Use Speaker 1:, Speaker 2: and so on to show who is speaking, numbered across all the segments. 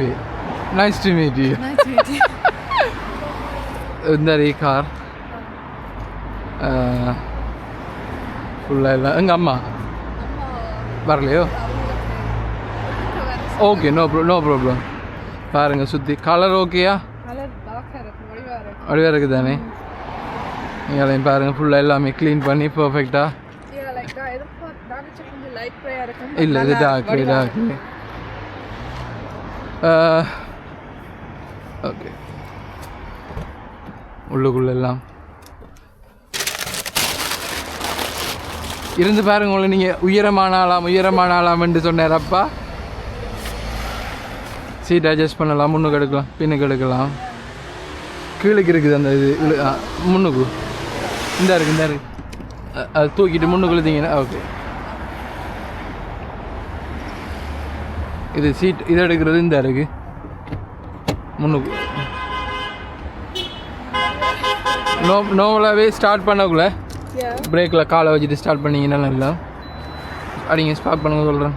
Speaker 1: Nice to meet you.
Speaker 2: Nice to meet you.
Speaker 1: இந்த car ஃபுல்லாக இல்லை எங்கள் அம்மா வரலையோ ஓகே நோ ப்ராப்ளம் பாருங்கள் சுற்றி கலர் ஓகேயா வடிவாக இருக்குது தானே நீங்களையும் பாருங்கள் ஃபுல்லாக எல்லாமே க்ளீன் பண்ணி பர்ஃபெக்டாக இல்லை இது டார்க் ஓகே உள்ளுக்குள்ளெல்லாம் இருந்து பாருங்க உங்களை நீங்கள் உயரமான ஆளாம்னு சொன்னார் அப்பா சீட் அட்ஜஸ்ட் பண்ணலாம் முன்னுக்கு எடுக்கலாம் பின்னுக்கு எடுக்கலாம் கீழுக்கு இருக்குது அந்த இது முன்னுக்கு இந்த இருக்கு அது தூக்கிட்டு முன்னுக்கு இழுத்தீங்கன்னா ஓகே இது சீட் இது எடுக்கிறது இந்த இருக்கு முன்னுக்கு நோவலாகவே ஸ்டார்ட் பண்ணக்குள்ள பிரேக்கில் காலை வச்சுட்டு ஸ்டார்ட் பண்ணிங்கன்னா நல்லா அடிங்க ஸ்டார்ட் பண்ணுங்க சொல்கிறேன்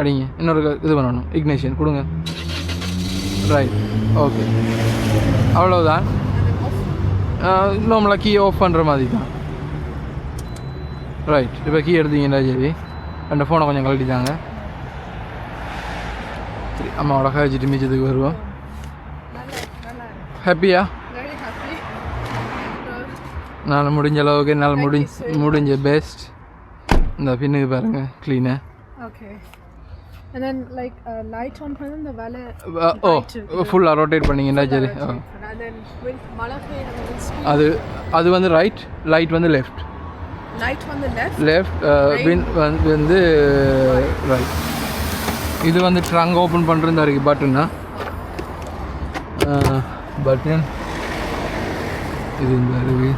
Speaker 1: அடிங்க இன்னொரு இது பண்ணணும் இக்னேஷன் கொடுங்க ரைட் ஓகே அவ்வளோதான் நார்மலாக கீ ஆஃப் பண்ணுற மாதிரி தான் ரைட் இப்போ கீ எடுத்தீங்கன்னா சரி ரெண்டு ஃபோனை கொஞ்சம் கழட்டிட்டாங்க சரி அம்மாவோட கழிச்சிட்டு மிச்சத்துக்கு வருவோம் ஹாப்பியா நான் முடிஞ்ச அளவுக்கு என்னால் முடிஞ்ச பெஸ்ட் இந்த பின்னுக்கு பாருங்கள் க்ளீனாக
Speaker 2: okay and then like light on பண்ண இந்த வேலை
Speaker 1: ஃபுல்லாக ரொட்டேட் பண்ணிங்கன்னா சரி
Speaker 2: and then with மழை பெய்யுற
Speaker 1: அது வந்து ரைட் லைட் வந்து லெஃப்ட் லெஃப்ட் வந்து ரைட் இது வந்து ட்ரங்க் ஓப்பன் பண்ணுறதா இருக்குது பட்டன்னா பட்டன் இது இந்த இருக்குது